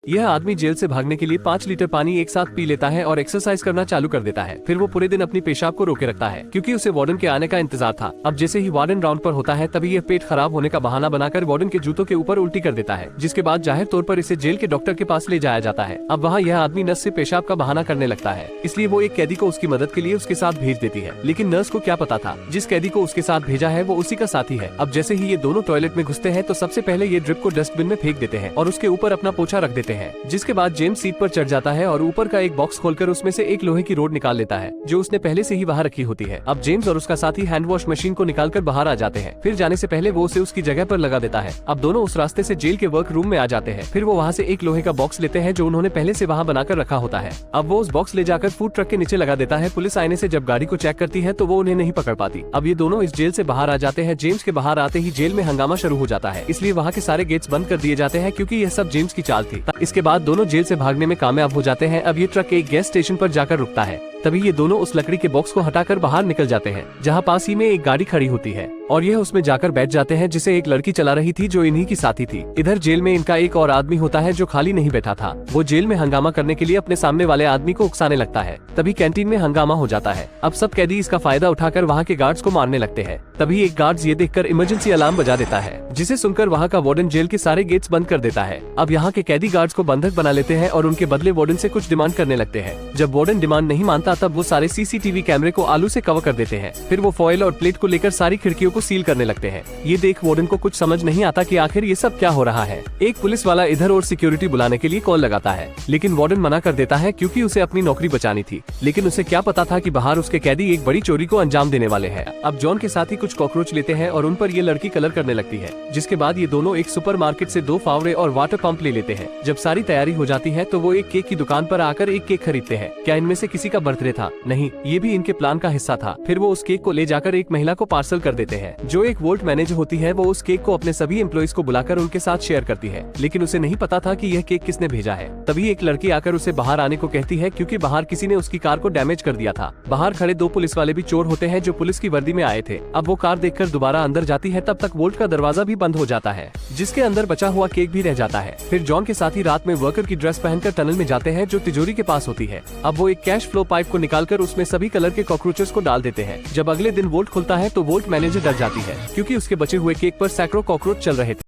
यह आदमी जेल से भागने के लिए 5 लीटर पानी एक साथ पी लेता है और एक्सरसाइज करना चालू कर देता है। फिर वो पूरे दिन अपनी पेशाब को रोके रखता है क्योंकि उसे वार्डन के आने का इंतजार था। अब जैसे ही वार्डन राउंड पर होता है तभी यह पेट खराब होने का बहाना बनाकर वार्डन के जूतों के ऊपर उल्टी कर देता है, जिसके बाद जाहिर तौर पर इसे जेल के डॉक्टर के पास ले जाया जाता है। अब वहाँ यह आदमी नर्स से पेशाब का बहाना करने लगता है, इसलिए वो एक कैदी को उसकी मदद के लिए उसके साथ भेज देती है। लेकिन नर्स को क्या पता था जिस कैदी को उसके साथ भेजा है वो उसी का साथी है। अब जैसे ही ये दोनों टॉयलेट में घुसते हैं तो सबसे पहले ये ड्रिप को डस्टबिन में फेंक देते हैं और उसके ऊपर अपना पोछा रख देते हैं। जिसके बाद जेम्स सीट पर चढ़ जाता है और ऊपर का एक बॉक्स खोलकर उसमें से एक लोहे की रोड निकाल लेता है जो उसने पहले से ही वहाँ रखी होती है। अब जेम्स और उसका साथी हैंड वॉश मशीन को निकालकर बाहर आ जाते हैं। फिर जाने से पहले वो उसे उसकी जगह पर लगा देता है। अब दोनों उस रास्ते से जेल के वर्क रूम में आ जाते हैं। फिर वो वहाँ से एक लोहे का बॉक्स लेते हैं जो उन्होंने पहले से वहाँ बनाकर रखा होता है। अब वो उस बॉक्स ले जाकर फूड ट्रक के नीचे लगा देता है। पुलिस आने से जब गाड़ी को चेक करती है तो वो उन्हें नहीं पकड़ पाती। अब ये दोनों इस जेल से बाहर आ जाते हैं। जेम्स के बाहर आते ही जेल में हंगामा शुरू हो जाता है, इसलिए वहाँ के सारे गेट्स बंद कर दिए जाते हैं क्योंकि यह सब जेम्स की चाल थी। इसके बाद दोनों जेल से भागने में कामयाब हो जाते हैं। अब ये ट्रक एक गैस स्टेशन पर जाकर रुकता है। तभी ये दोनों उस लकड़ी के बॉक्स को हटाकर बाहर निकल जाते हैं, जहाँ पास ही में एक गाड़ी खड़ी होती है और यह उसमें जाकर बैठ जाते हैं, जिसे एक लड़की चला रही थी जो इन्हीं की साथी थी। इधर जेल में इनका एक और आदमी होता है जो खाली नहीं बैठा था। वो जेल में हंगामा करने के लिए अपने सामने वाले आदमी को उकसाने लगता है। तभी कैंटीन में हंगामा हो जाता है। अब सब कैदी इसका फायदा उठाकर वहाँ के गार्ड्स को मारने लगते हैं। तभी एक गार्ड्स ये देखकर इमरजेंसी अलार्म बजा देता है, जिसे सुनकर वहाँ का वार्डन जेल के सारे गेट्स बंद कर देता है। अब यहाँ के कैदी गार्ड्स को बंधक बना लेते हैं और उनके बदले वार्डन से कुछ डिमांड करने लगते हैं। जब वार्डन डिमांड नहीं मानता तब वो सारे सीसीटीवी कैमरे को आलू से कवर कर देते हैं। फिर वो फॉइल और प्लेट को लेकर सारी खिड़कियों को सील करने लगते हैं। ये देख वार्डन को कुछ समझ नहीं आता कि आखिर ये सब क्या हो रहा है। एक पुलिस वाला इधर और सिक्योरिटी बुलाने के लिए कॉल लगाता है, लेकिन वार्डन मना कर देता है क्योंकि उसे अपनी नौकरी बचानी थी। लेकिन उसे क्या पता था कि बाहर उसके कैदी एक बड़ी चोरी को अंजाम देने वाले हैं। अब जॉन के साथ ही कुछ कॉकरोच लेते हैं और उन पर ये लड़की कलर करने लगती है। जिसके बाद ये दोनों एक सुपरमार्केट से 2 फावड़े और वाटर पंप ले लेते हैं। जब सारी तैयारी हो जाती है तो वो एक केक की दुकान पर आकर एक केक खरीदते हैं। क्या इनमें से किसी का बर्थडे था? नहीं, ये भी इनके प्लान का हिस्सा था। फिर वो उस केक को ले जाकर एक महिला को पार्सल कर देते हैं जो एक वोल्ट मैनेजर होती है। वो उस केक को अपने सभी एम्प्लॉइज को बुलाकर उनके साथ शेयर करती है, लेकिन उसे नहीं पता था कि यह केक किसने भेजा है। तभी एक लड़की आकर उसे बाहर आने को कहती है क्योंकि बाहर किसी ने उसकी कार को डैमेज कर दिया था। बाहर खड़े 2 पुलिस वाले भी चोर होते हैं जो पुलिस की वर्दी में आए थे। अब वो कार देखकर दोबारा अंदर जाती है, तब तक वोल्ट का दरवाजा भी बंद हो जाता है, जिसके अंदर बचा हुआ केक भी रह जाता है। फिर जॉन के साथ ही रात में वर्कर की ड्रेस पहनकर टनल में जाते हैं जो तिजोरी के पास होती है। अब वो एक कैश फ्लो पाइप को निकालकर उसमें सभी कलर के कॉकरोचेस को डाल देते हैं। जब अगले दिन वोल्ट खुलता है तो वोल्ट मैनेजर डर जाती है क्योंकि उसके बचे हुए केक पर सैकड़ों कॉकरोच चल रहे थे।